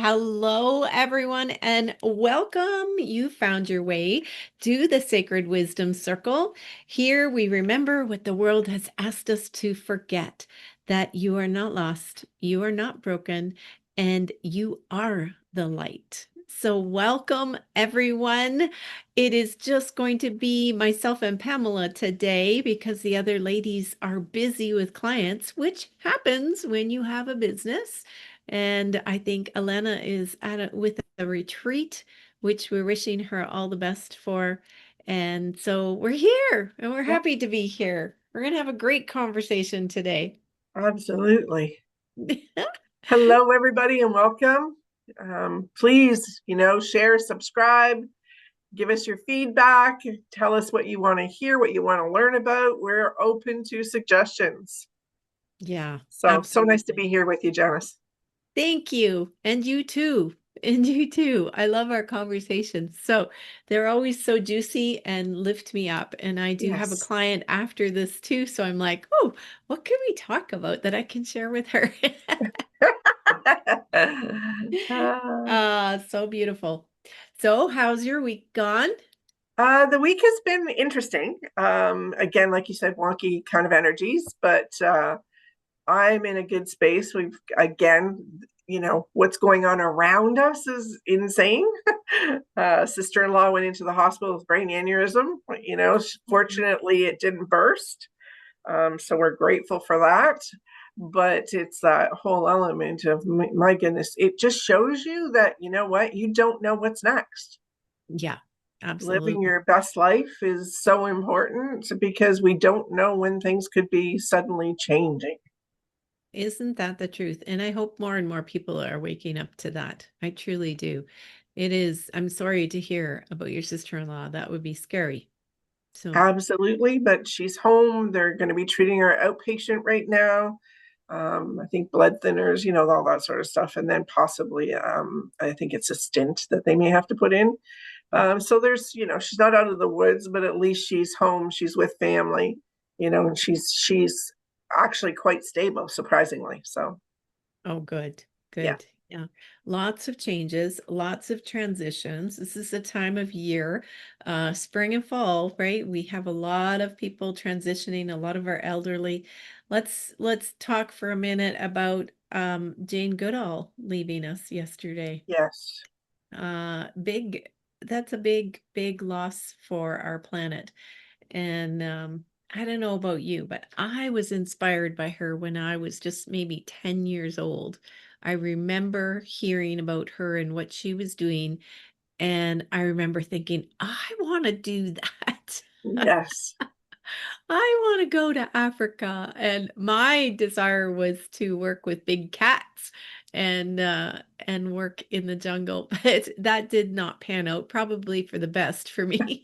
Hello, everyone, and welcome. You found your way to the Sacred Wisdom Circle. Here we remember what the world has asked us to forget, that you are not lost, you are not broken, and you are the light. So, welcome, everyone. It is just going to be myself and Pamela today because the other ladies are busy with clients, which happens when you have a business. And I think Elena is with a retreat, which we're wishing her all the best for. And so we're here and we're Yeah, happy to be here. We're going to have a great conversation today. absolutely. Hello, everybody, and welcome. Please, share, subscribe, give us your feedback, tell us what you want to hear, what you want to learn about. We're open to suggestions. Yeah, So nice to absolutely. be here with you, Janice. Thank you. And you too. And you too. I love our conversations. So they're always so juicy and lift me up. And I do have a Yes. client after this too. So I'm like, oh, what can we talk about that I can share with her? Uh, So beautiful. So, how's your week gone? the week has been interesting. Again, like you said, wonky kind of energies, but I'm in a good space. We've again, what's going on around us is insane. Sister-in-law went into the hospital with brain aneurysm. Fortunately, it didn't burst, so we're grateful for that. But it's that whole element of my goodness. It just shows you that you know what you don't know what's next. Yeah, Living absolutely. your best life is so important because we don't know when things could be suddenly changing. Isn't that the truth? And I hope more and more people are waking up to that. I truly do. It is, I'm sorry to hear about your sister-in-law. That would be scary. So, Absolutely, but she's home. They're going to be treating her outpatient right now. I think blood thinners, all that sort of stuff, and then possibly, I think it's a stint that they may have to put in. So there's, she's not out of the woods, but at least she's home. She's with family, and she's actually quite stable, surprisingly. So oh, good, yeah, good. Yeah. Lots of changes, lots of transitions. This is the time of year, spring and fall, right? We have a lot of people transitioning, a lot of our elderly. Let's talk for a minute about Jane Goodall leaving us yesterday. yes, Big, that's a big, big loss for our planet. And I don't know about you, but I was inspired by her when I was just maybe 10 years old. I remember hearing about her and what she was doing. And I remember thinking, I want to do that. yes, I want to go to Africa. And my desire was to work with big cats and work in the jungle. But that did not pan out, probably for the best for me.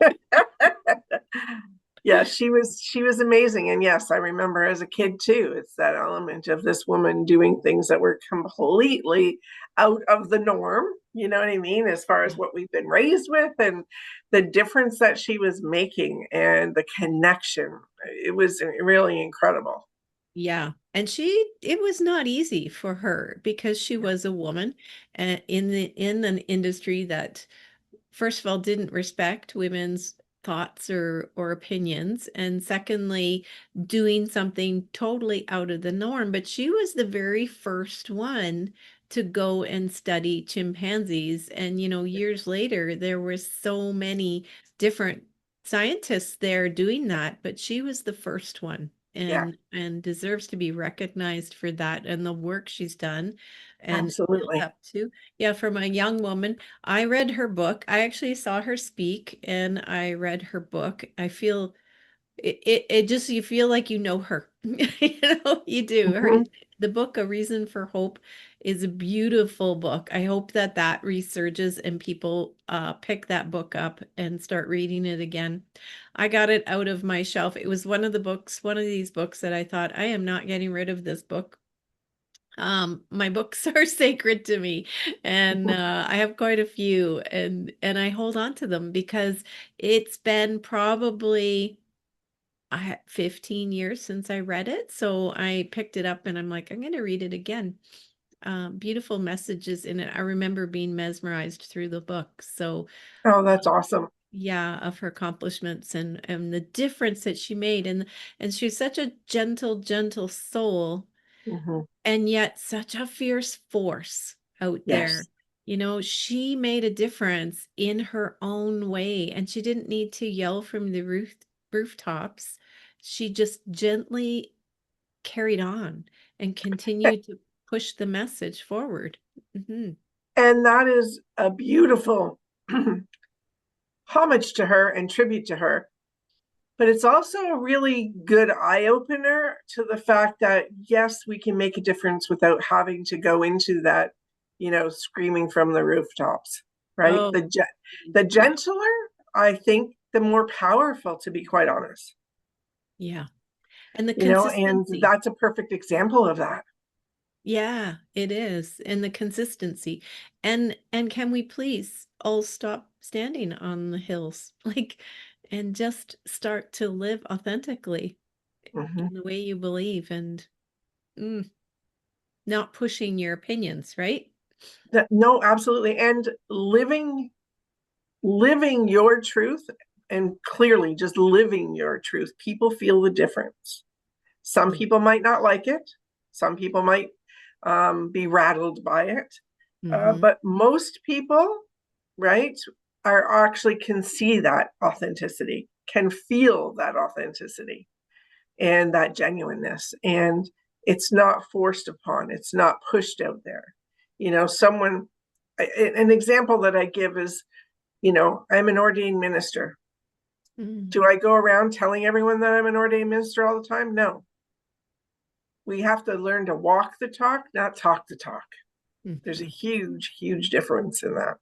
yeah, she was amazing. And yes, I remember as a kid too. It's that element of this woman doing things that were completely out of the norm. You know what I mean? As far as what we've been raised with and the difference that she was making and the connection. It was really incredible. Yeah. And it was not easy for her because she was a woman in an industry that, first of all, didn't respect women's thoughts or opinions, and secondly, doing something totally out of the norm. But she was the very first one to go and study chimpanzees. And, years later, there were so many different scientists there doing that, but she was the first one Yeah, and deserves to be recognized for that and the work she's done and built absolutely. up to. Yeah, from a young woman. I read her book. I actually saw her speak and I read her book. I feel it just you feel like you know her. You do. Mhm. The book A Reason for Hope is a beautiful book. I hope that that resurges and people pick that book up and start reading it again. I got it out of my shelf. It was one of these books that I thought I am not getting rid of this book. My books are sacred to me, and I have quite a few, and I hold on to them because it's been probably 15 years since I read it. So I picked it up and I'm like, I'm going to read it again. beautiful messages in it. I remember being mesmerized through the book. So Oh, that's awesome. yeah, of her accomplishments and the difference that she made. And she's such a gentle, gentle soul, Hmm. and yet such a fierce force out there. Yes. You know, she made a difference in her own way, and she didn't need to yell from the rooftops. She just gently carried on and continued to push the message forward. Hmm. And that is a beautiful homage to her and tribute to her. But it's also a really good eye opener to the fact that, yes, we can make a difference without having to go into that, screaming from the rooftops, right? Oh, The yeah, gentler, I think, the more powerful, to be quite honest, yeah. And the and consistency. that's a perfect example of that. Yeah, it is. And the consistency. And can we please all stop standing on the hills? Like, and just start to live authentically Mm-hmm. in the way you believe, and mm, not pushing your opinions, right? No, absolutely. And living your truth, and clearly just living your truth, people feel the difference. Some Yeah. people might not like it. Some people might be rattled by it. Mm-hmm. But most people, right, are actually can see that authenticity, can feel that authenticity and that genuineness. And it's not forced upon, it's not pushed out there. Someone, an example that I give is, I'm an ordained minister. Mm-hmm. Do I go around telling everyone that I'm an ordained minister all the time? No. We have to learn to walk the talk, not talk the talk. There's a Mm-hmm. huge, huge difference in that.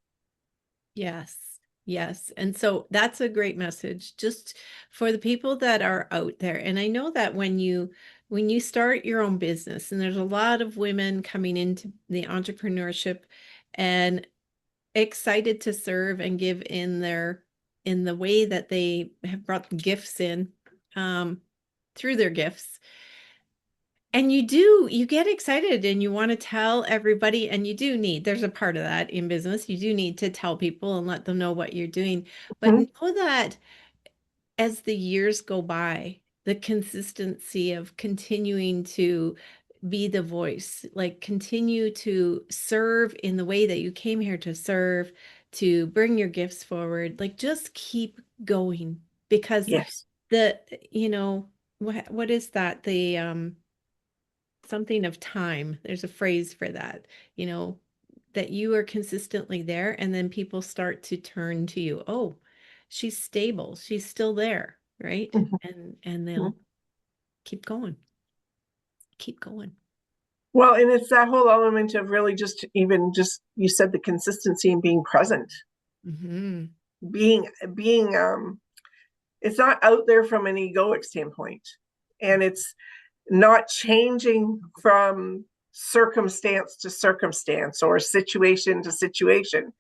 Yes. Yes. And so that's a great message just for the people that are out there. And I know that when you start your own business, and there's a lot of women coming into the entrepreneurship and excited to serve and give in the way that they have brought gifts in, um through their gifts. And you get excited and you want to tell everybody, and there's a part of that in business. You do need to tell people and let them know what you're doing. But Mm-hmm. know that as the years go by, the consistency of continuing to be the voice, like continue to serve in the way that you came here to serve, to bring your gifts forward, like just keep going, because Yes. the, you know, what is that? The something of time. There's a phrase for that, you know, that you are consistently there, and then people start to turn to you. Oh, she's stable. She's still there, right? Mm-hmm. And they'll keep going, keep going. Well, and it's that whole element of really just, even just, you said, the consistency and being present, Hmm. being it's not out there from an egoic standpoint, and it's not changing from circumstance to circumstance or situation to situation.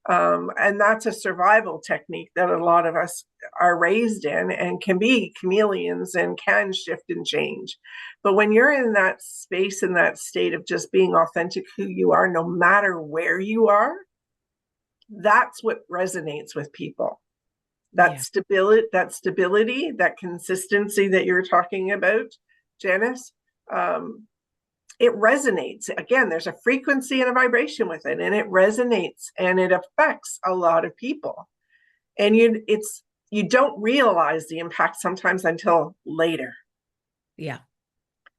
And that's a survival technique that a lot of us are raised in and can be chameleons and can shift and change. But when you're in that space, in that state of just being authentic who you are, no matter where you are, that's what resonates with people. that Yeah. stability that stability, that consistency that you're talking about, Janice. It resonates. Again, there's a frequency and a vibration with it, and it resonates, and it affects a lot of people. And you don't realize the impact sometimes until later. Yeah.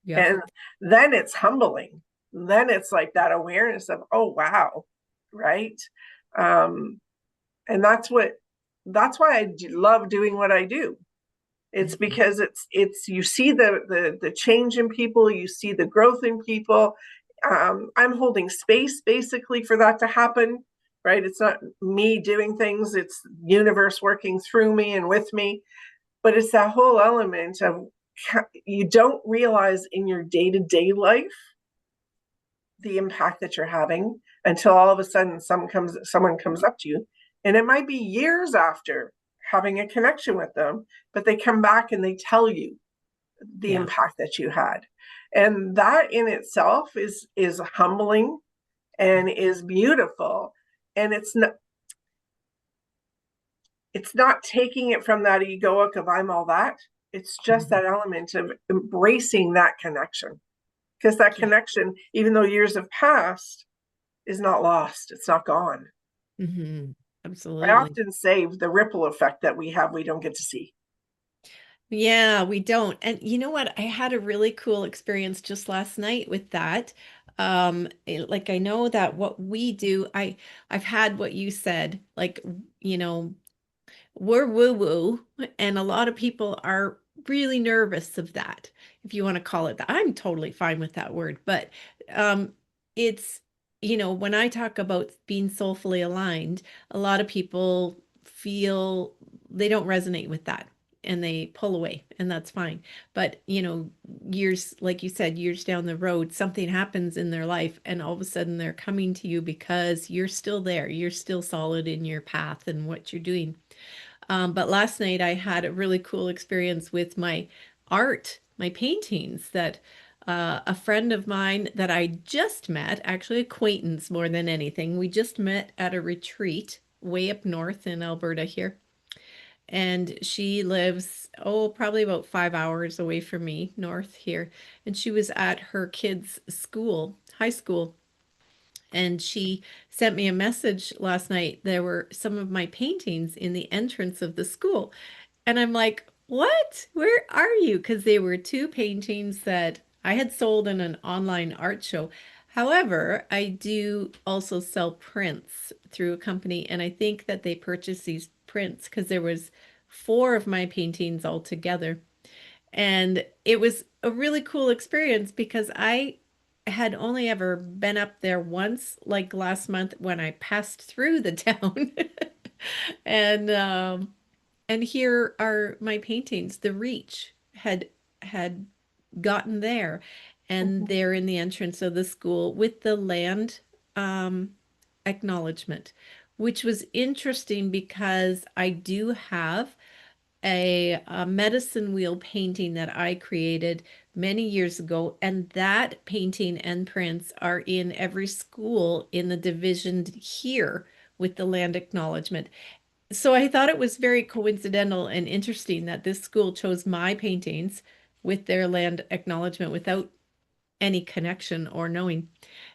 Yep. And then it's humbling. Then it's like that awareness of, oh wow, right? um and that's why I love doing what I do. It's Mhm. because it's you see the change in people, you see the growth in people. I'm holding space basically for that to happen, right? It's not me doing things, it's universe working through me and with me. But it's that whole element of, you don't realize in your day-to-day life the impact that you're having until all of a sudden someone comes up to you, and it might be years after having a connection with them, but they come back and they tell you the Yeah. impact that you had. And that in itself is humbling and is beautiful. And it's not taking it from that egoic of I'm all that. It's just Mhm. that element of embracing that connection. Because that Yeah. connection, even though years have passed, is not lost. It's not gone. I Absolutely. often say the ripple effect that we have, we don't get to see. Yeah, we don't. And you know what? I had a really cool experience just last night with that. Like I know that what we do, I've had what you said, like, you know, we're woo-woo, and a lot of people are really nervous of that, if you want to call it that. I'm totally fine with that word, but um, it's, when I talk about being soulfully aligned, a lot of people feel they don't resonate with that and they pull away, and that's fine. But, years, like you said, years down the road, something happens in their life, and all of a sudden they're coming to you because you're still there. You're still solid in your path and what you're doing. But last night I had a really cool experience with my art, my paintings that a friend of mine that I just met, actually acquaintance more than anything, we just met at a retreat way up north in Alberta here. And she lives, oh, probably about 5 hours away from me, north here. And she was at her kids' school, high school, and she sent me a message last night. There were some of my paintings in the entrance of the school. And I'm like, what? Where are you? Because they were two paintings that I had sold in an online art show. However, I do also sell prints through a company, and I think that they purchased these prints because there was four of my paintings altogether. And it was a really cool experience because I had only ever been up there once, like last month when I passed through the town. And here are my paintings. The reach had gotten there, and Mhm. they're in the entrance of the school with the land um, acknowledgement, which was interesting because I do have a medicine wheel painting that I created many years ago, and that painting and prints are in every school in the division here with the land acknowledgement. So I thought it was very coincidental and interesting that this school chose my paintings with their land acknowledgement without any connection or knowing.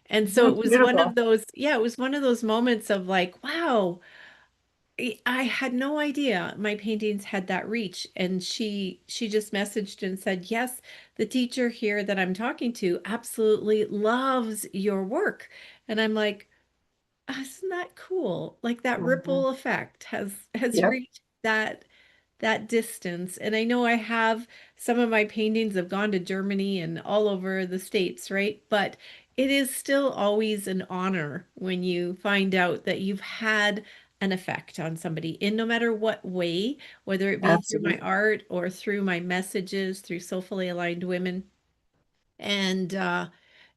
And so it That's was one beautiful. of those, yeah, it was one of those moments of like, wow, I had no idea my paintings had that reach. And she just messaged and said, "Yes, the teacher here that I'm talking to absolutely loves your work." And I'm like, isn't that cool? Like that Mhm. ripple effect has Yep, reached that distance. And I know I have some of my paintings have gone to Germany and all over the States, right? But it is still always an honor when you find out that you've had an effect on somebody in no matter what way, whether it be through my absolutely. art or through my messages, through soulfully aligned women. And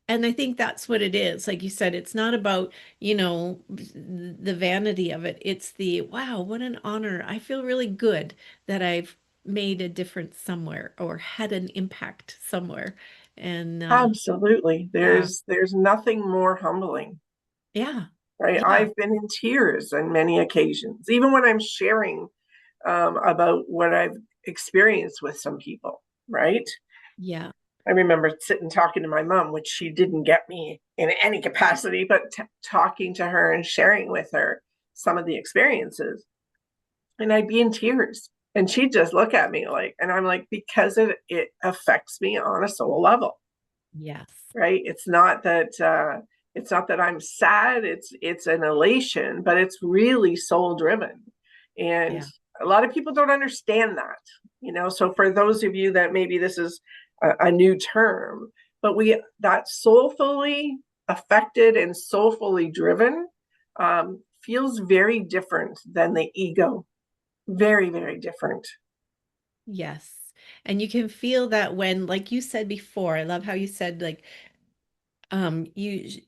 and I think that's what it is. Like you said, it's not about, the vanity of it. It's the, wow, what an honor. I feel really good that I've made a difference somewhere or had an impact somewhere. And Absolutely. yeah, There's nothing more humbling, yeah, right? yeah, I've been in tears on many occasions, even when I'm sharing about what I've experienced with some people, right? yeah, I remember sitting talking to my mom, which she didn't get me in any capacity, but talking to her and sharing with her some of the experiences. And I'd be in tears. And she'd just look at me like, and I'm like, because it affects me on a soul level, yes, right? It's not that I'm sad. It's an elation, but it's really soul driven. And yeah, a lot of people don't understand that, So for those of you that maybe this is a new term, but we that soulfully affected and soulfully driven feels very different than the ego. Very, very different. yes. And you can feel that when, like you said before, I love how you said, like, you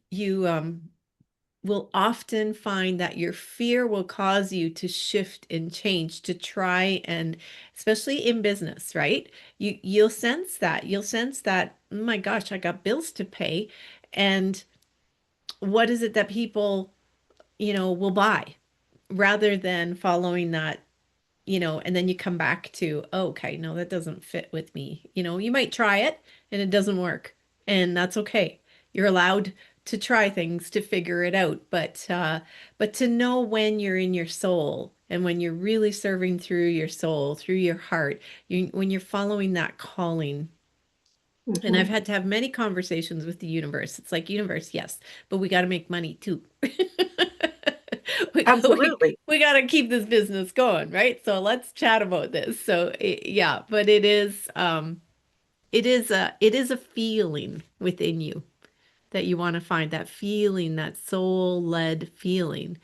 will often find that your fear will cause you to shift and change to try and especially in business, right? You'll sense that. You'll sense that, oh my gosh, I got bills to pay. And what is it that people, will buy rather than following that, and then you come back to, oh, okay, no, that doesn't fit with me. You might try it and it doesn't work, and that's okay. You're allowed to try things to figure it out, but to know when you're in your soul and when you're really serving through your soul, through your heart, when you're following that calling. And I've Mhm. had to have many conversations with the universe. It's like, universe, yes, but we got to make money too. We, we, Absolutely. we got to keep this business going, right? So let's chat about this. So yeah, but it is a feeling within you that you want to find, that feeling, that soul-led feeling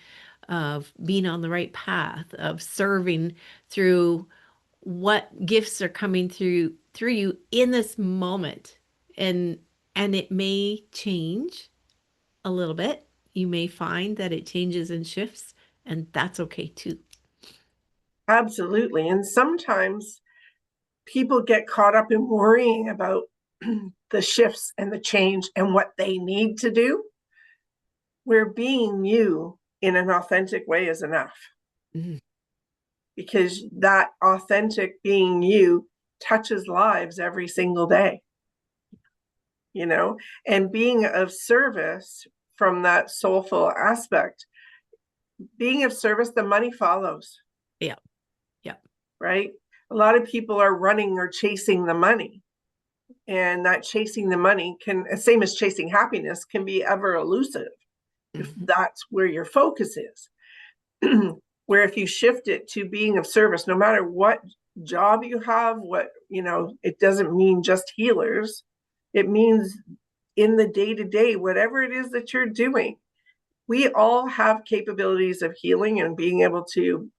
of being on the right path, of serving through what gifts are coming through you in this moment. And it may change a little bit. You may find that it changes and shifts, and that's okay too. Absolutely. And sometimes people get caught up in worrying about the shifts and the change and what they need to do, where being you in an authentic way is enough, Mhm. because that authentic being you touches lives every single day, you know, and being of service from that soulful aspect, being of service, the money follows, Yeah, yeah. right? A lot of people are running or chasing the money, and that chasing the money can, same as chasing happiness, can be ever elusive if Mhm. that's where your focus is. Where if you shift it to being of service, no matter what job you have, it doesn't mean just healers, it means in the day to day, whatever it is that you're doing, we all have capabilities of healing and being able to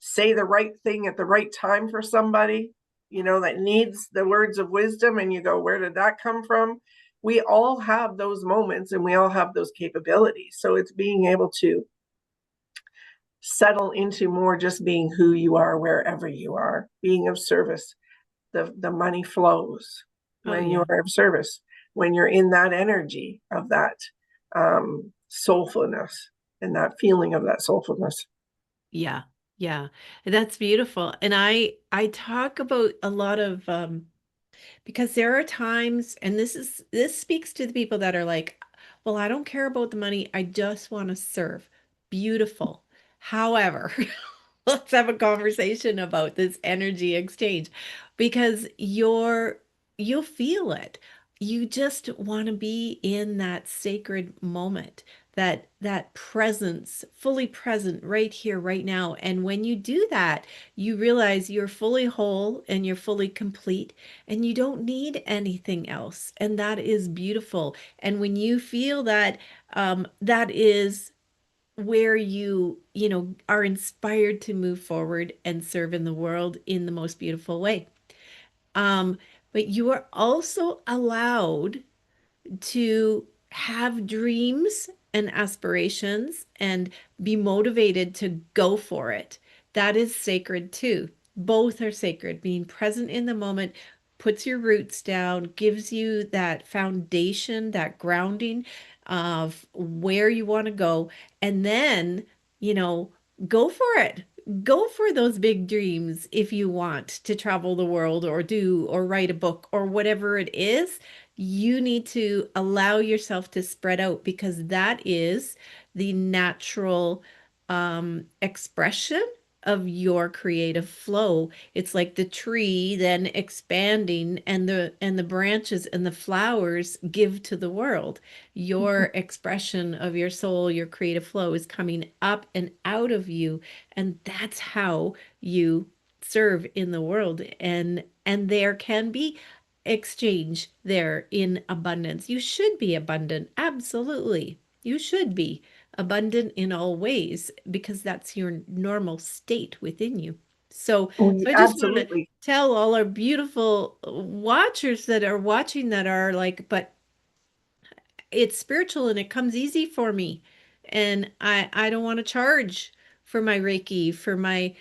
say the right thing at the right time for somebody, that needs the words of wisdom. And you go, where did that come from? We all have those moments and we all have those capabilities. So it's being able to settle into more just being who you are wherever you are, being of service. The money flows Oh when you yeah. are of service, when you're in that energy of that soulfulness and that feeling of that soulfulness. Yeah. Yeah. That's beautiful. And I talk about a lot of because there are times, and this speaks to the people that are like, well, I don't care about the money. I just want to serve. Beautiful. However, let's have a conversation about this energy exchange because you'll feel it. You just want to be in that sacred moment, that presence, fully present right here, right now. And when you do that, you realize you're fully whole and you're fully complete and you don't need anything else. And that is beautiful. And when you feel that, that is where you are inspired to move forward and serve in the world in the most beautiful way. Um, but you are also allowed to have dreams and aspirations and be motivated to go for it. That is sacred too. Both are sacred. Being present in the moment puts your roots down, gives you that foundation, that grounding of where you want to go. And then, you know, go for it. Go for those big dreams if you want to travel the world or do or write a book or whatever it is. You need to allow yourself to spread out because that is the natural expression of your creative flow. It's like the tree then expanding and the branches and the flowers give to the world. Your expression of your soul, your creative flow is coming up and out of you, and that's how you serve in the world. And there can be exchange there in abundance. You should be abundant. Absolutely. You should be abundant in all ways because that's your normal state within you. So I just want to Absolutely. tell all our beautiful watchers that are watching that are like, but it's spiritual and it comes easy for me. and I don't want to charge for my Reiki, for my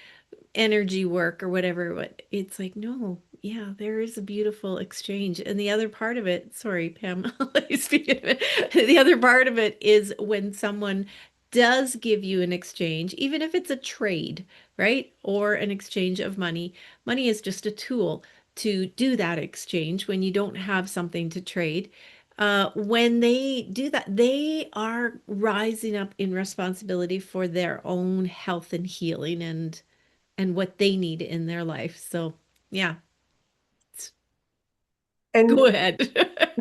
energy work or whatever. It's like, no, yeah, there is a beautiful exchange. And the other part of it, sorry, Pam, I'll let you speak of it. The other part of it is when someone does give you an exchange, even if it's a trade, right? Or an exchange of money. Money is just a tool to do that exchange when you don't have something to trade. When they do that, they are rising up in responsibility for their own health and healing and what they need in their life. So, yeah, And go ahead.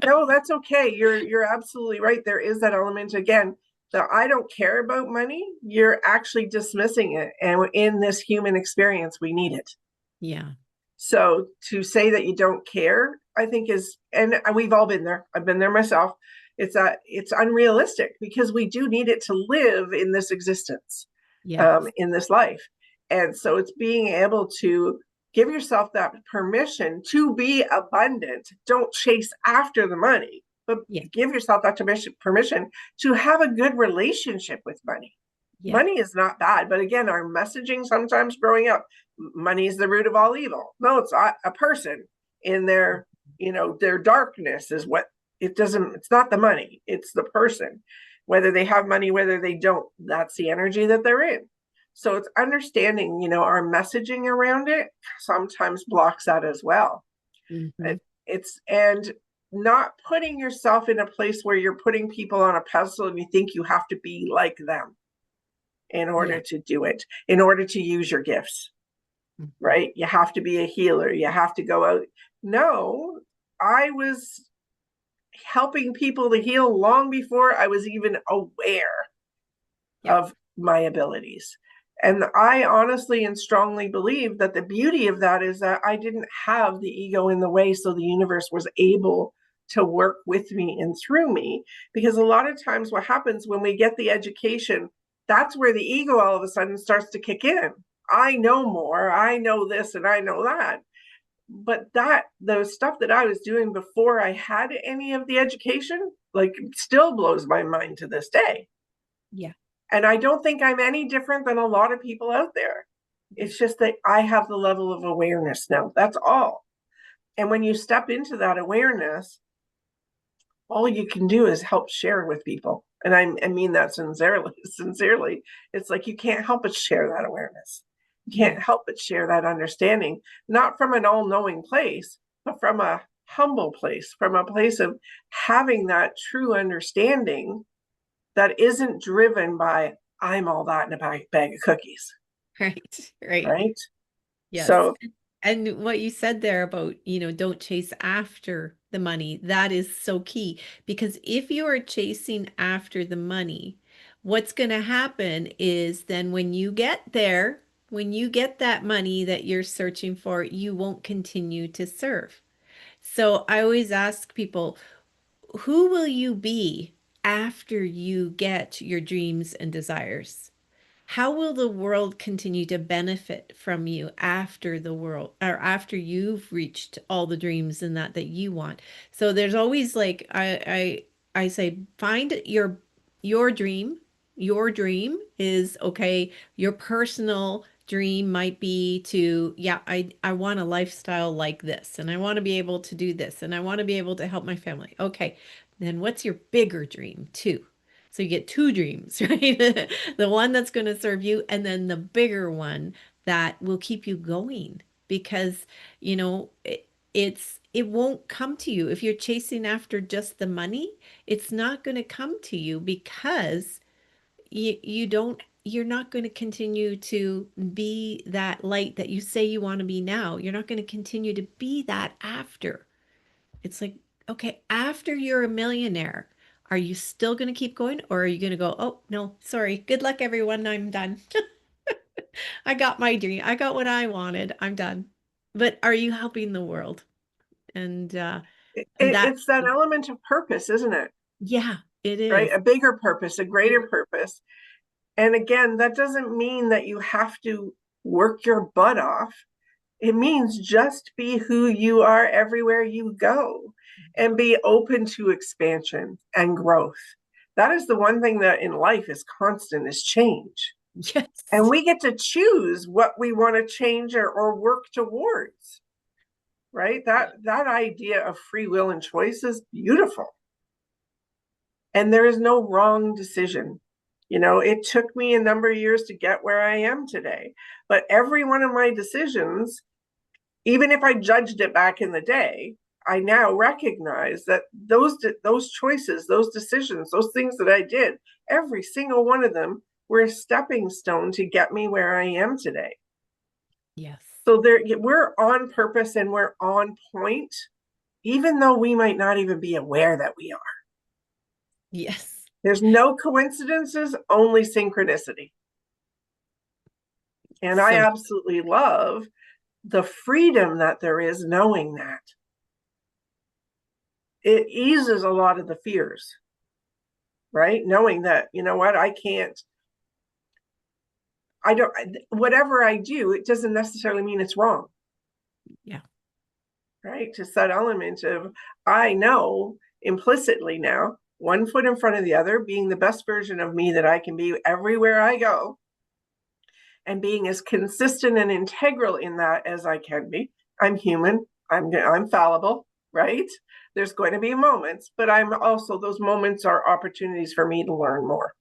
no, that's okay. You're absolutely right. There is that element again that I don't care about money. You're actually dismissing it. And in this human experience, we need it. Yeah. So to say that you don't care, I think is, and we've all been there. I've been there myself. It's unrealistic because we do need it to live in this existence, Yes. in this life. And so it's being able to give yourself that permission to be abundant. Don't chase after the money, but Yeah. give yourself that permission to have a good relationship with money. Yeah. Money is not bad, but again, our messaging sometimes growing up, money is the root of all evil. No, it's not a person in their, their darkness is what it doesn't, it's not the money, it's the person. Whether they have money, whether they don't, that's the energy that they're in. So it's understanding, our messaging around it sometimes blocks that as well. Hmm. It's and not putting yourself in a place where you're putting people on a pedestal and you think you have to be like them in Yeah. order to do it, in order to use your gifts, Mhm. right? You have to be a healer. You have to go out. No, I was helping people to heal long before I was even aware Yeah. of my abilities. And I honestly and strongly believe that the beauty of that is that I didn't have the ego in the way, so the universe was able to work with me and through me. Because a lot of times, what happens when we get the education, that's where the ego all of a sudden starts to kick in. I know more, I know this, and I know that. But that, the stuff that I was doing before I had any of the education, like, still blows my mind to this day. Yeah. And I don't think I'm any different than a lot of people out there. It's just that I have the level of awareness now. That's all. And when you step into that awareness, all you can do is help share with people. And I mean that sincerely, sincerely. It's like you can't help but share that awareness. You Yeah. can't help but share that understanding, not from an all knowing place, but from a humble place, from a place of having that true understanding that isn't driven by I'm all that in a bag of cookies, Right. Right. right? Yes. So And what you said there about, don't chase after the money, that is so key because if you are chasing after the money, what's going to happen is then when you get there, when you get that money that you're searching for, you won't continue to serve. So I always ask people, who will you be after you get your dreams and desires? How will the world continue to benefit from you after the world or after you've reached all the dreams and that you want? So there's always like I say find your dream. Your dream is okay. Your personal dream might be to, yeah, I want a lifestyle like this and I want to be able to do this and I want to be able to help my family. Okay. Then what's your bigger dream too? So you get two dreams, right? The one that's going to serve you, and then the bigger one that will keep you going because, it won't come to you. If you're chasing after just the money, it's not going to come to you because you're not going to continue to be that light that you say you want to be now. You're not going to continue to be that after. It's like, okay, after you're a millionaire, are you still going to keep going or are you going to go, oh, no, sorry. Good luck, everyone. I'm done. I got my dream. I got what I wanted. I'm done. But are you helping the world? And that, it's that element of purpose, isn't it? yeah, it Right? is. A bigger purpose, a greater purpose. And again, that doesn't mean that you have to work your butt off. It means just be who you are everywhere you go and be open to expansion and growth. That is the one thing that in life is constant, is change. And Yes. we get to choose what we want to change or work towards, right? That idea of free will and choice is beautiful. And there is no wrong decision. It took me a number of years to get where I am today, but every one of my decisions, even if I judged it back in the day, I now recognize that those choices, those decisions, those things that I did, every single one of them were a stepping stone to get me where I am today. Yes. So we're on purpose and we're on point, even though we might not even be aware that we are. Yes. There's no coincidences, only synchronicity. And I So absolutely love the freedom that there is knowing that. It eases a lot of the fears, right? Knowing that, you know what, I don't, whatever I do, it doesn't necessarily mean it's wrong, yeah. right? Just that element of, I know implicitly now, one foot in front of the other, being the best version of me that I can be everywhere I go, and being as consistent and integral in that as I can be. I'm human. I'm fallible, right? There's going to be moments, but I'm also, those moments are opportunities for me to learn more.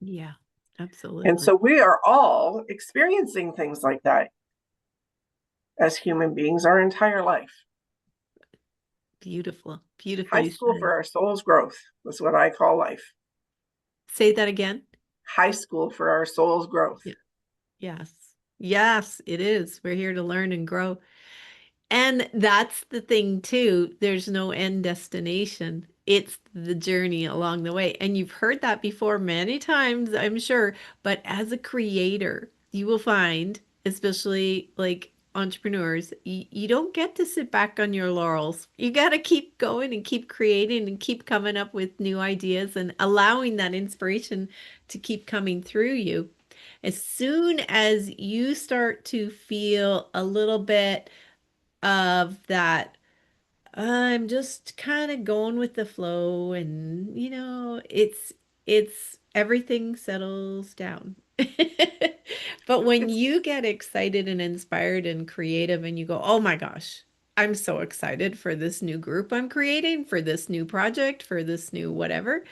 Yeah. And Absolutely. so we are all experiencing things like that as human beings our entire life. Beautiful. High Beautifully school for said. our soul's growth is what I call life. Say that again. High school for our soul's growth. Yeah. Yes. Yes, it is. We're here to learn and grow. And that's the thing too. There's no end destination. It's the journey along the way. And you've heard that before many times, I'm sure. But as a creator, you will find, especially like entrepreneurs, you don't get to sit back on your laurels. You got to keep going and keep creating and keep coming up with new ideas and allowing that inspiration to keep coming through you. As soon as you start to feel a little bit of that, I'm just kind of going with the flow, and it's everything settles down. But when It's you get excited and inspired and creative and you go, "Oh my gosh, I'm so excited for this new group I'm creating, for this new project, for this new whatever,"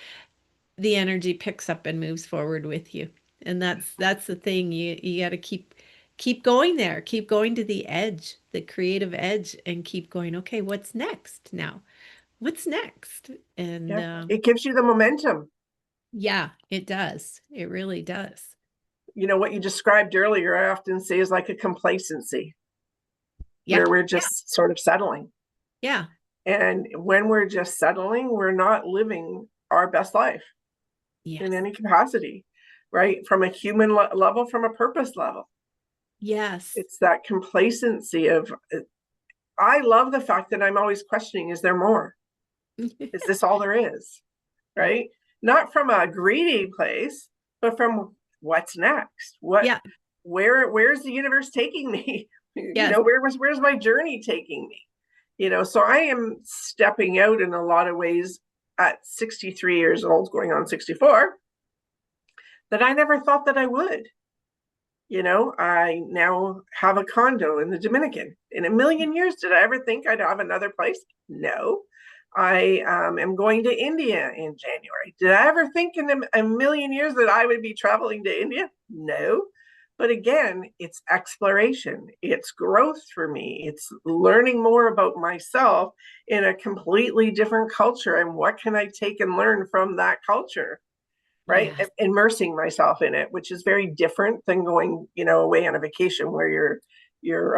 the energy picks up and moves forward with you. And that's the thing. You got to keep going there. Keep going to the edge, the creative edge, and keep going, okay, what's next now? What's next? And yeah, it gives you the momentum. yeah, it does. It really does. What you described earlier, I often say is like a complacency Yeah. where we're just sort of settling. Yeah. And when we're just settling, we're not living our best life in Yes. any capacity, right? From a human level, from a purpose level. Yes. It's that complacency of, I love the fact that I'm always questioning, is there more? Is this all there is? Right? Not from a greedy place, but from what's next? Yeah. Where's the universe taking me? Yes. Where's my journey taking me? So I am stepping out in a lot of ways at 63 years old, going on 64, that I never thought that I would. I now have a condo in the Dominican. In a million years, did I ever think I'd have another place? No. I am going to India in January. Did I ever think in a million years that I would be traveling to India? No. But again, it's exploration, it's growth for me, it's learning more about myself in a completely different culture. And what can I take and learn from that culture? Right, Yes. immersing myself in it, which is very different than going away on a vacation where you're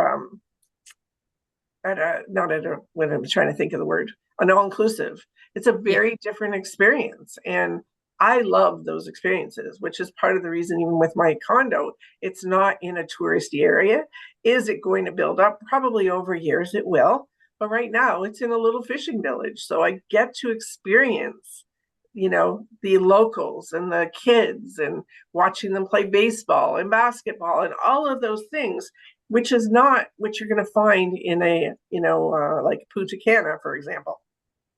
at a not at a when I'm trying to think of the word, an all-inclusive. It's a Yeah. very different experience, and I love those experiences, which is part of the reason, even with my condo, it's not in a touristy area. Is it going to build up? Probably over years it will, but right now it's in a little fishing village, so I get to experience the locals and the kids, and watching them play baseball and basketball and all of those things, which is not what you're going to find in a like Punta Cana, for example,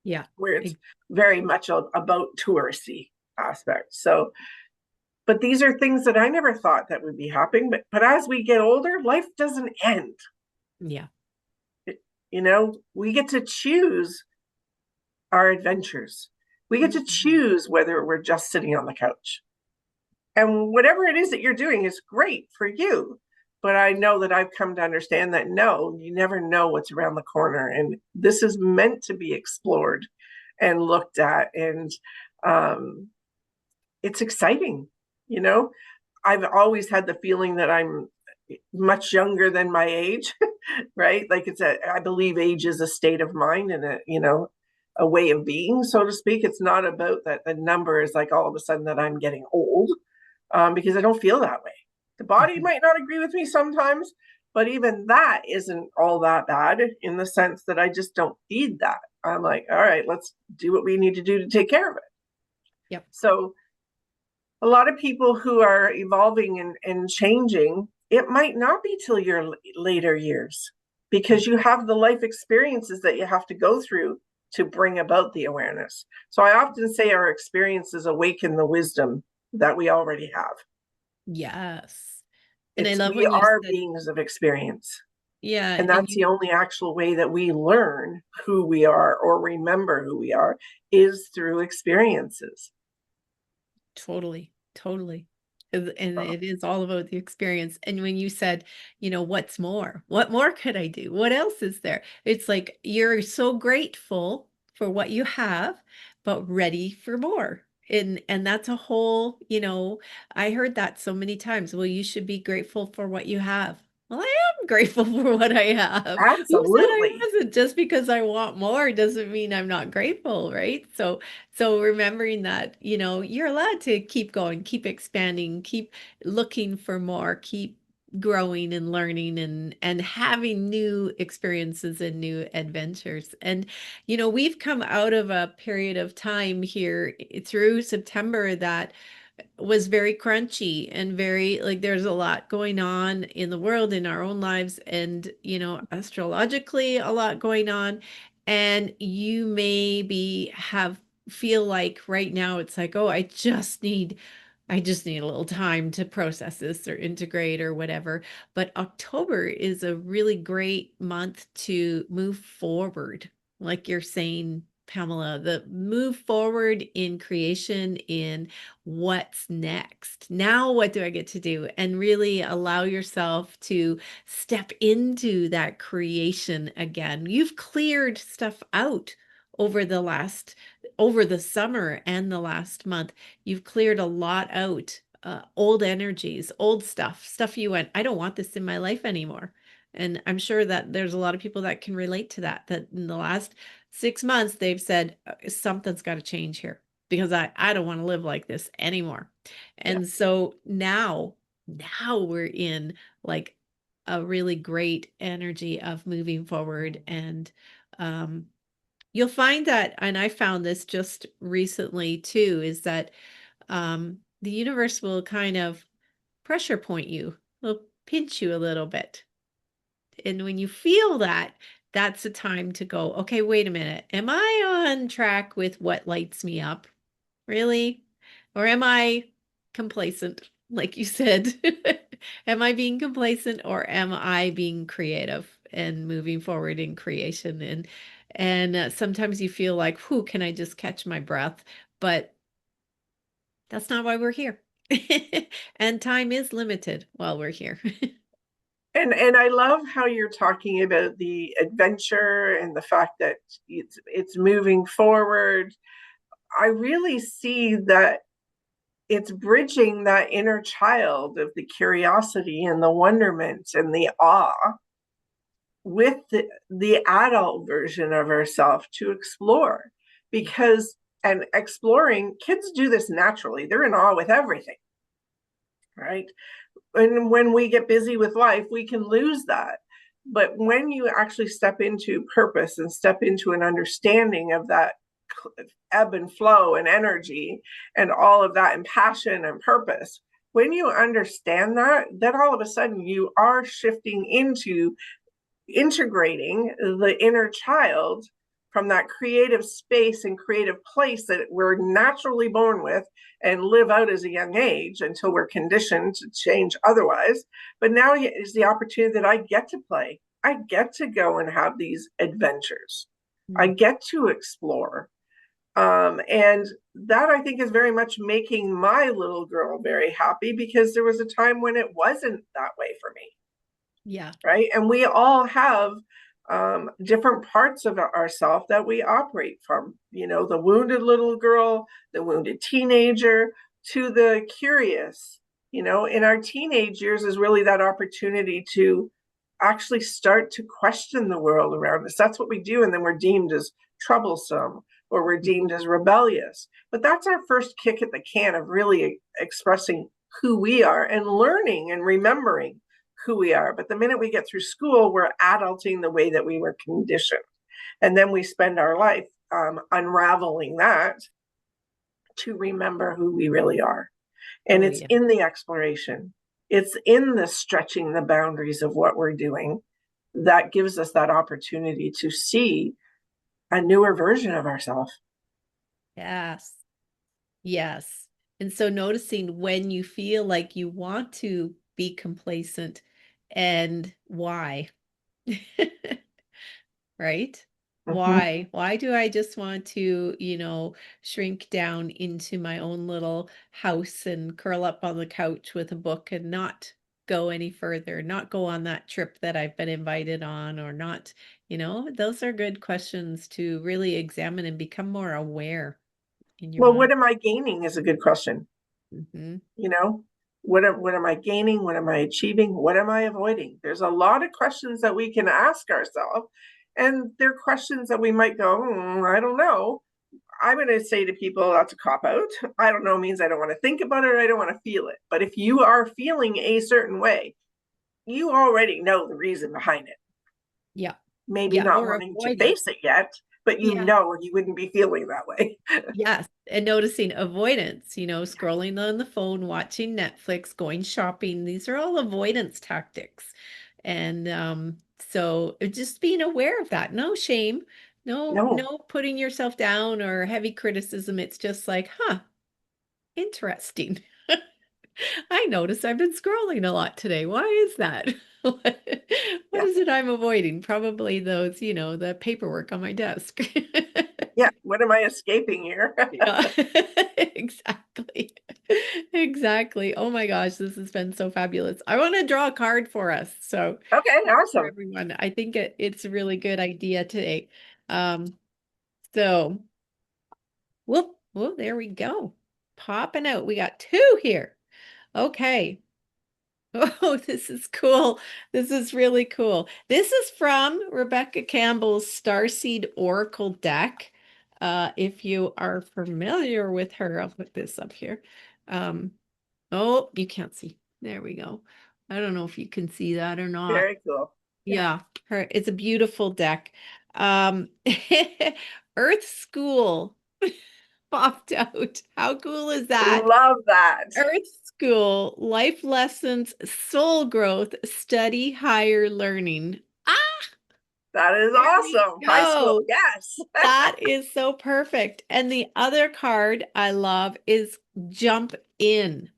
Yeah. where it's very much about touristy. aspect. So, but these are things that I never thought that would be happening. But as we get older, life doesn't end. Yeah. You know, we get to choose our adventures. We get to Mhm. choose whether we're just sitting on the couch. And whatever it is that you're doing is great for you. But I know that I've come to understand that no, you never know what's around the corner. And this is meant to be explored and looked at. And um, it's exciting. You know, I've always had the feeling that I'm much younger than my age, right? Like I believe age is a state of mind and a way of being, so to speak. It's not about that the number is like all of a sudden that I'm getting old, because I don't feel that way. The body Mhm. might not agree with me sometimes, but even that isn't all that bad in the sense that I just don't feed that. I'm like, all right, let's do what we need to do to take care of it. Yep. So a lot of people who are evolving and changing, it might not be till your later years because you have the life experiences that you have to go through to bring about the awareness. So I often say our experiences awaken the wisdom that we already have. Yes. And I It's love we when you are said, beings of experience. yeah, And and that's you the only actual way that we learn who we are or remember who we are is through experiences. totally, totally. And it is all about the experience. And when you said, what's more? What more could I do? What else is there? It's like you're so grateful for what you have, but ready for more. And that's a whole, I heard that so many times. Well, you should be grateful for what you have. Well, I am grateful for what I have. Who said I Absolutely. wasn't? Just because I want more doesn't mean I'm not grateful, right? So remembering that, you're allowed to keep going, keep expanding, keep looking for more, keep growing and learning and having new experiences and new adventures. And we've come out of a period of time here through September that was very crunchy and very like there's a lot going on in the world in our own lives and astrologically a lot going on, and you maybe have feel like right now it's like, oh, I just need a little time to process this or integrate or whatever. But October is a really great month to move forward. Like you're saying, Pamela, the move forward in creation, in what's next. Now, what do I get to do? And really allow yourself to step into that creation again. You've cleared stuff out over the last, over the summer and the last month. You've cleared a lot out, old energies, old stuff you went, I don't want this in my life anymore. And I'm sure that there's a lot of people that can relate to that, that in the last 6 months, they've said, something's got to change here because I don't want to live like this anymore. Yeah. And so now we're in like a really great energy of moving forward. And um, you'll find that, and I found this just recently too, is that the universe will kind of pressure point you, will pinch you a little bit. And when you feel that, that's a time to go, okay, wait a minute. Am I on track with what lights me up? Really? Or am I complacent? Like you said, am I being complacent or am I being creative and moving forward in creation? And sometimes you feel like, who can I just catch my breath? But that's not why we're here. And time is limited while we're here. And I love how you're talking about the adventure and the fact that it's moving forward. I really see that it's bridging that inner child of the curiosity and the wonderment and the awe with the adult version of ourselves to explore, because and exploring, kids do this naturally, they're in awe with everything, right? And when we get busy with life, we can lose that. But when you actually step into purpose and step into an understanding of that ebb and flow and energy and all of that and passion and purpose, when you understand that, then all of a sudden you are shifting into integrating the inner child from that creative space and creative place that we're naturally born with and live out as a young age until we're conditioned to change otherwise. But now is the opportunity that I get to play. I get to go and have these adventures. I Mm. get to explore. And that I think is very much making my little girl very happy because there was a time when it wasn't that way for me, Yeah. right? And we all have different parts of ourselves that we operate from, you know, the wounded little girl, the wounded teenager, to the curious. You know, in our teenage years is really that opportunity to actually start to question the world around us. That's what we do. And then we're deemed as troublesome or we're deemed as rebellious. But that's our first kick at the can of really expressing who we are and learning and remembering who we are. But the minute we get through school, we're adulting the way that we were conditioned. And then we spend our life unraveling that to remember who we really are. And Oh, it's yeah. in the exploration, it's in the stretching the boundaries of what we're doing that gives us that opportunity to see a newer version of ourselves. Yes. Yes. And so noticing when you feel like you want to be complacent and why. Right? Mm-hmm. Why? Why do I just want to, shrink down into my own little house and curl up on the couch with a book and not go any further, not go on that trip that I've been invited on, or not, those are good questions to really examine and become more aware in your Well, mind. what am I gaining is a good question. Hmm. You know, what am I gaining? What am I achieving? What am I avoiding? There's a lot of questions that we can ask ourselves, and they're questions that we might go, I don't know. I'm going to say to people that's a cop out. I don't know means I don't want to think about it or I don't want to feel it. But if you are feeling a certain way, you already know the reason behind it. Yeah. Maybe Yeah. not Or wanting to avoid it. face it yet, but you Yeah. know you wouldn't be feeling that way. Yes, and noticing avoidance, scrolling on the phone, watching Netflix, going shopping. These are all avoidance tactics. And so just being aware of that. No shame, no, No. no putting yourself down or heavy criticism. It's just like, huh, interesting. I notice I've been scrolling a lot today. Why is that? What Yeah. is it I'm avoiding? Probably those, the paperwork on my desk. Yeah. What am I escaping here? Yeah, exactly. Exactly. Oh my gosh, this has been so fabulous. I want to draw a card for us. So Okay. for Awesome. everyone, I think it's a really good idea today. Um, so whoop, whoop, there we go. Popping out. We got two here. Okay. Oh, this is cool. This is really cool. This is from Rebecca Campbell's Starseed Oracle deck. If you are familiar with her, I'll put this up here. Um, oh, you can't see. There we go. I don't know if you can see that or not. Very cool. Yeah. Yeah, it's a beautiful deck. Um, Earth School popped out. How cool is that? Love that. Earth School, life lessons, soul growth, study higher learning. Ah, That is there we awesome. High school. go. Yes. That is so perfect. And the other card I love is jump in.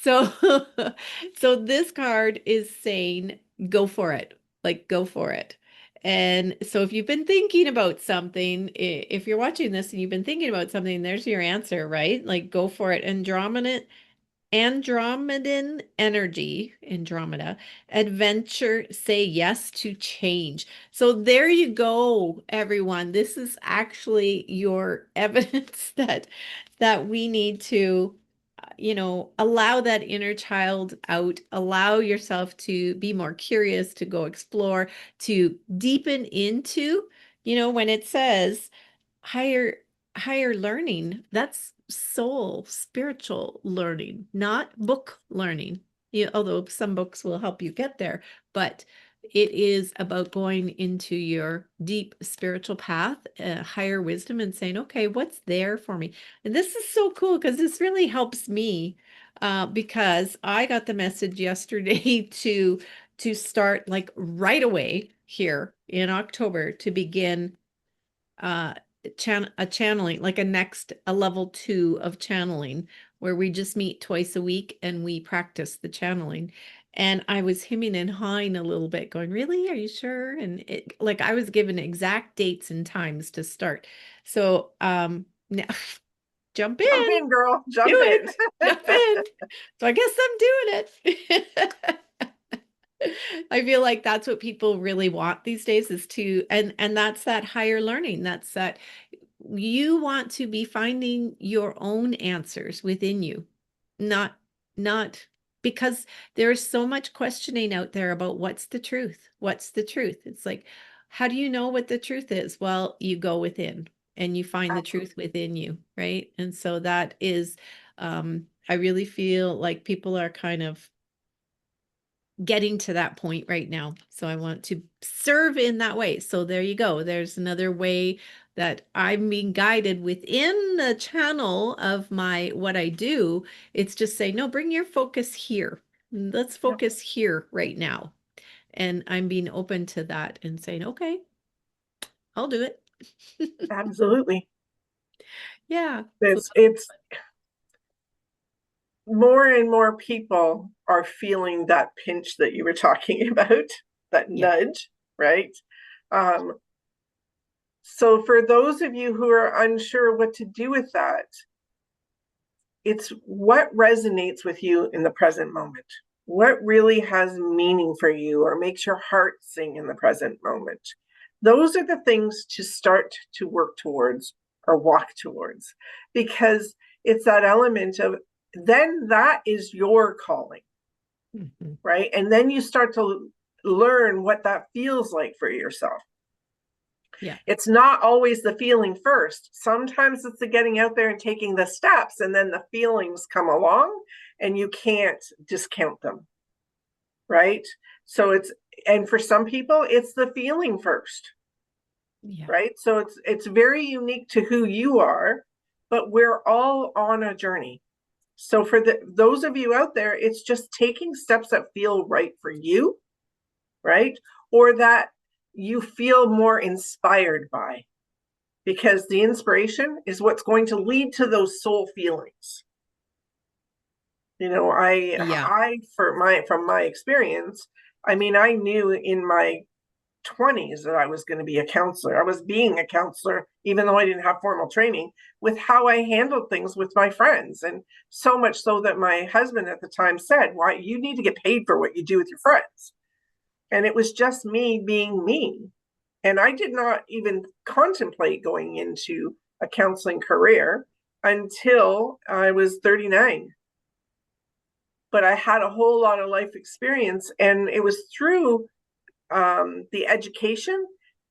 So, so this card is saying, go for it. Like, go for it. And so if you've been thinking about something, if you're watching this and you've been thinking about something, there's your answer, right? Like, go for it. Andromedan energy, Andromeda, adventure, say yes to change. So there you go, everyone. This is actually your evidence that we need to, allow that inner child out, allow yourself to be more curious, to go explore, to deepen into, when it says higher higher learning, that's soul spiritual learning, not book learning. Although some books will help you get there, but it is about going into your deep spiritual path, higher wisdom, and saying, okay, what's there for me? And this is so cool because this really helps me, because I got the message yesterday to start like right away here in October to begin uh a channeling, like a level 2 of channeling, where we just meet twice a week and we practice the channeling. And I was hemming and hawing a little bit, going, "Really? Are you sure?" And it, like, I was given exact dates and times to start. So now jump Jump in, in, girl, do jump in. it, jump in. So I guess I'm doing it. I feel like that's what people really want these days, is to, and that's that higher learning. That's that you want to be finding your own answers within you, not not because there's so much questioning out there about what's the truth. What's the truth? It's like, how do you know what the truth is? Well, you go within and you find the truth Absolutely. within you, right? And so that is, I really feel like people are kind of getting to that point right now. So I want to serve in that way. So there you go. There's another way that I'm being guided within the channel of my what I do. It's just say, no, bring your focus here. Let's Yep, focus here right now. And I'm being open to that and saying, okay, I'll do it. absolutely. Yeah. So It's more and more people are feeling that pinch that you were talking about, that yeah. nudge, right? Um, so for those of you who are unsure what to do with that, it's what resonates with you in the present moment. What really has meaning for you or makes your heart sing in the present moment. Those are the things to start to work towards or walk towards, because it's that element of then that is your calling, Mhm. right? And then you start to learn what that feels like for yourself. Yeah. It's not always the feeling first. Sometimes it's the getting out there and taking the steps, and then the feelings come along and you can't discount them, right? So and for some people, it's the feeling first, Yeah. right? So it's very unique to who you are, but we're all on a journey. So for those of you out there, it's just taking steps that feel right for you, right? Or that you feel more inspired by, because the inspiration is what's going to lead to those soul feelings. You know, Yeah. I from my experience, I mean, I knew in my 20s that I was going to be a counselor. I was being a counselor even though I didn't have formal training, with how I handled things with my friends. And so much so that my husband at the time said, "Why, you need to get paid for what you do with your friends." And it was just me being me. And I did not even contemplate going into a counseling career until I was 39. But I had a whole lot of life experience, and it was through the education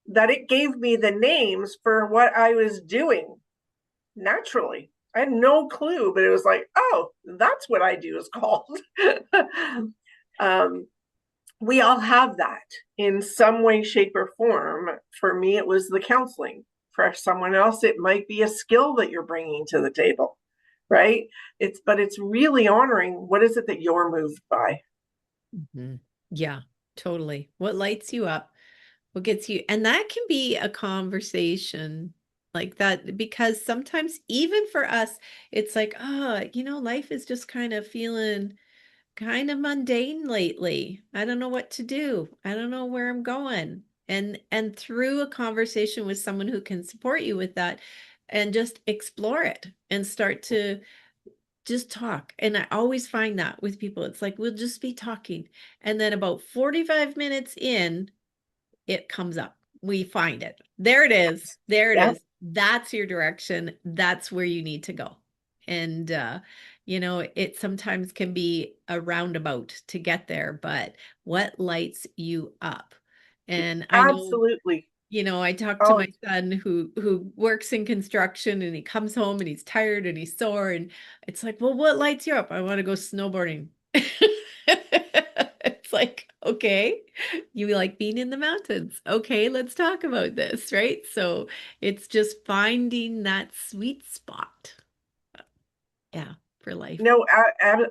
that it gave me the names for what I was doing naturally. I had no clue, but it was like, oh, that's what I do is called. um, we all have that in some way, shape, or form. For me, it was the counseling. For someone else, it might be a skill that you're bringing to the table, right? But it's really honoring what is it that you're moved by. Mhm. Yeah, totally. What lights you up? What gets you? And that can be a conversation like that, because sometimes even for us, it's like, oh, life is just kind of feeling kind of mundane lately. I don't know what to do. I don't know where I'm going. And through a conversation with someone who can support you with that, and just explore it and start to just talk. And I always find that with people, it's like we'll just be talking. And then about 45 minutes in, it comes up. We find it. There it is. There it Yeah, is. That's your direction. That's where you need to go. And it sometimes can be a roundabout to get there, but what lights you up? And I know, absolutely. I talked to Oh, my son who works in construction, and he comes home and he's tired and he's sore, and it's like, well, what lights you up? I want to go snowboarding. It's like, okay, you like being in the mountains. Okay, let's talk about this, right? So it's just finding that sweet spot. Yeah, for life. no,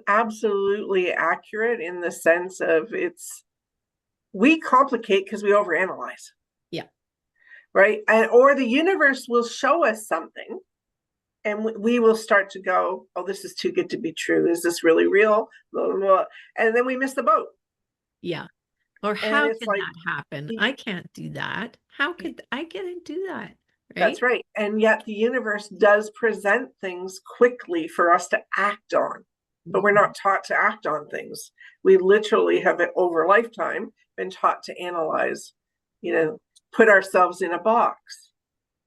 absolutely accurate in the sense of we complicate because we overanalyze. Yeah. right? And or the universe will show us something, and we will start to go, oh, this is too good to be true. Is this really real? Blah, blah, blah. And then we miss the boat. Yeah. Or And how it's can like, that happen? I can't do that. How could I can't do that? that's Right? right. And yet the universe does present things quickly for us to act on, but we're Mhm. not taught to act on things. We literally have, over lifetime, been taught to analyze, you know, put ourselves in a box,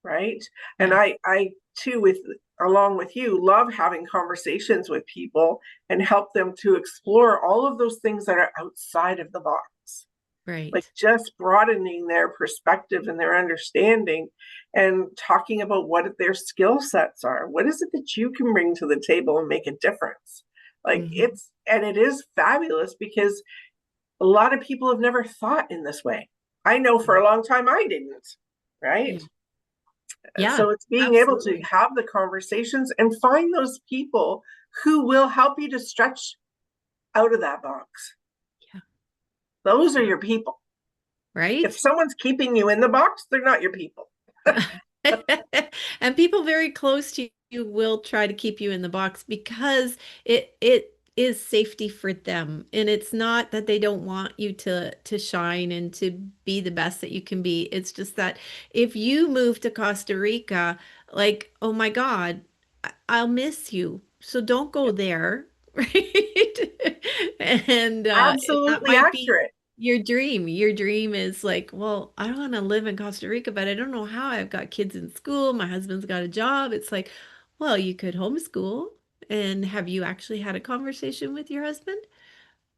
right? And Yeah. I too, with along with you, love having conversations with people and help them to explore all of those things that are outside of the box, like Right. just broadening their perspective and their understanding, and talking about what their skill sets are. What is it that you can bring to the table and make a difference? Like Hmm. it is fabulous because a lot of people have never thought in this way. I know for a long time I didn't, right? Yeah. Yeah, So it's being able to absolutely. have the conversations and find those people who will help you to stretch out of that box. Yeah. Those are Yeah. your people. If Right? someone's keeping you in the box, they're not your people. And people very close to you will try to keep you in the box because it is safety for them. And it's not that they don't want you to shine and to be the best that you can be. It's just that if you move to Costa Rica, like, oh my God, I'll miss you. So don't go there, right? And that Absolutely might be accurate. your dream. Your dream is like, well, I want to live in Costa Rica, but I don't know how. I've got kids in school. My husband's got a job. It's like, well, you could homeschool. And have you actually had a conversation with your husband? Yeah.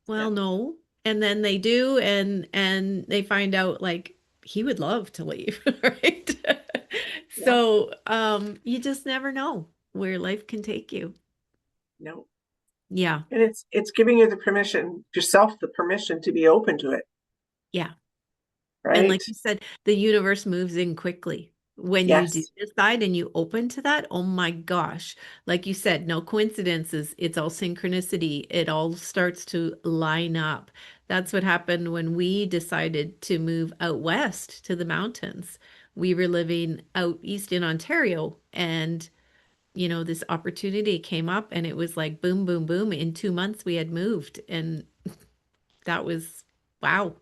Well, no. And then they do, and they find out like he would love to leave, right? Yeah. So, you just never know where life can take you. No. Yeah. And it's giving you the permission, yourself the permission to be open to it, Yeah. And right? like you said, the universe moves in quickly. When you do Yes. decide and you open to that, oh my gosh. Like you said, no coincidences. It's all synchronicity. It all starts to line up. That's what happened when we decided to move out west to the mountains. We were living out east in Ontario, and this opportunity came up, and it was like boom, boom, boom. In 2 months, we had moved, and that was wow.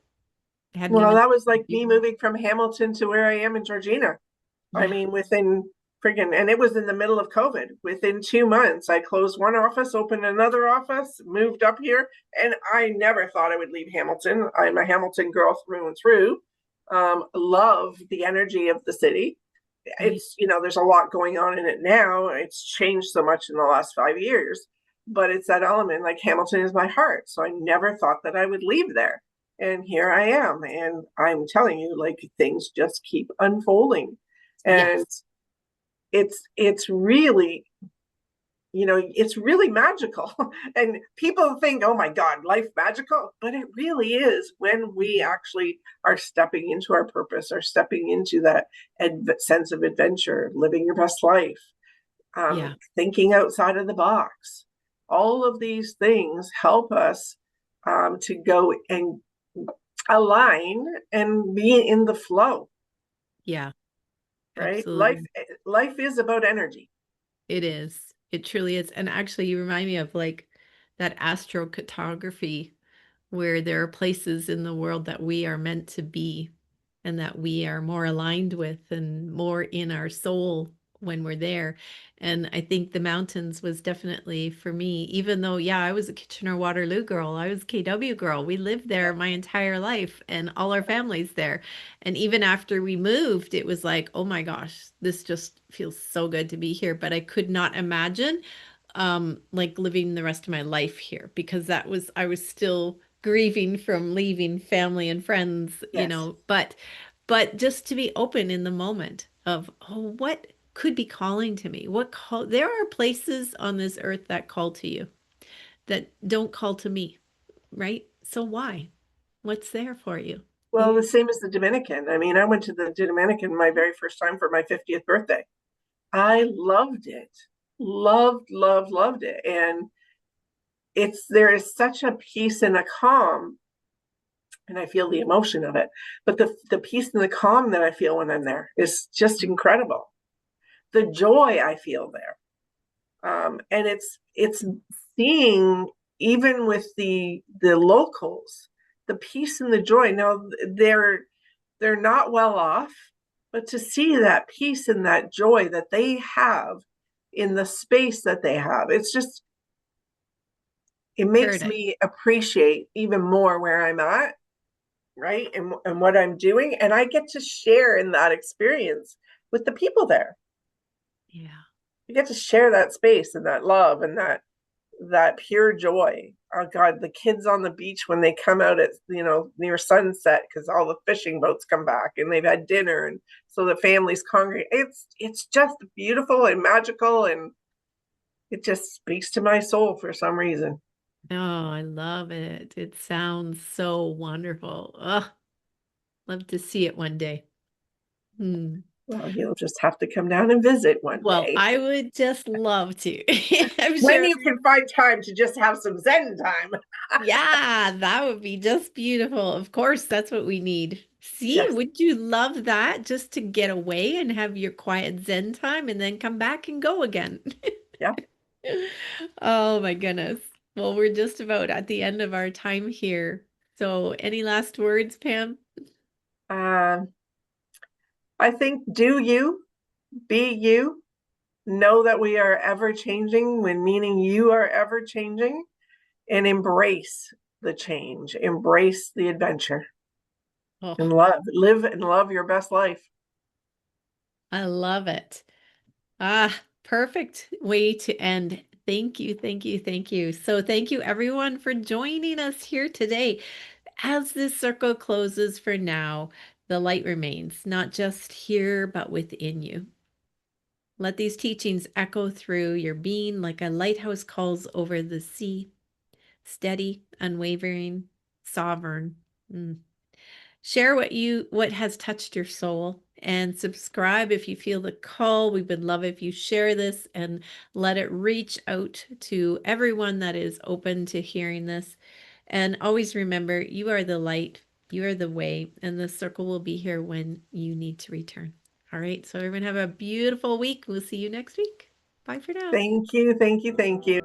I hadn't Well, even that was like thought me moving from Hamilton to where I am in Georgina. I yeah. mean, within friggin', and it was in the middle of COVID. Within 2 months, I closed one office, opened another office, moved up here, and I never thought I would leave Hamilton. I'm a Hamilton girl through and through. Love the energy of the city. Right. There's a lot going on in it now. It's changed so much in the last 5 years, but it's that element, like Hamilton is my heart. So I never thought that I would leave there. And here I am. And I'm telling you, like things just keep unfolding. And Yes. it's really, it's really magical. And people think, oh my God, life magical. But it really is when we Mhm. actually are stepping into our purpose, or stepping into that sense of adventure, living your best life, Yeah. thinking outside of the box. All of these things help us to go and align and be in the flow, Yeah. right? Life Absolutely. life is about energy. It is. It truly is. And actually, you remind me of like that astrocartography where there are places in the world that we are meant to be and that we are more aligned with and more in our soul when we're there. And I think the mountains was definitely for me, even though, yeah, I was a Kitchener-Waterloo girl, I was a KW girl. We lived there my entire life and all our families there. And even after we moved, it was like, oh my gosh, this just feels so good to be here. But I could not imagine like living the rest of my life here because I was still grieving from leaving family and friends, Yes. but just to be open in the moment of, oh, what could be calling to me? There are places on this earth that call to you that don't call to me, right? So why? What's there for you? Well, the You, same as the Dominican. I mean, I went to the Dominican my very first time for my 50th birthday. yeah, I loved it. Loved, loved, loved it. And there is such a peace and a calm and I feel the emotion of it. But the peace and the calm that I feel when I'm there is just incredible. The joy I feel there, and it's seeing even with the locals the peace and the joy. Now they're not well off, but to see that peace and that joy that they have in the space that they have, it's just it Heard makes it. me appreciate even more where I'm at, right? And what I'm doing. And I get to share in that experience with the people there. Yeah. You get to share that space and that love and that pure joy. Oh God, the kids on the beach when they come out at near sunset because all the fishing boats come back and they've had dinner and so the families congregate. It's just beautiful and magical and it just speaks to my soul for some reason. Oh, I love it. It sounds so wonderful. Ugh, love to see it one day. Hmm. Well, you'll just have to come down and visit one Well, day I would just love to. I'm when sure. you can find time to just have some Zen time. Yeah, that would be just beautiful. Of course, that's what we need. See, Yes, would you love that just to get away and have your quiet Zen time and then come back and go again? yeah. Oh my goodness. Well, we're just about at the end of our time here. So, any last words, Pam? Um, I think do you be you. Know that we are ever changing when meaning you are ever changing and embrace the change, embrace the adventure Oh, and live and love your best life. I love it. Ah, perfect way to end. Thank you, thank you, thank you. So, thank you everyone for joining us here today. As this circle closes for now, the light remains, not just here, but within you. Let these teachings echo through your being like a lighthouse calls over the sea, steady, unwavering, sovereign. Mm. Share what has touched your soul and subscribe if you feel the call. We would love if you share this and let it reach out to everyone that is open to hearing this. And always remember, you are the light, you are the way, and the circle will be here when you need to return. All right, so everyone have a beautiful week. We'll see you next week. Bye for now. Thank you, thank you, thank you.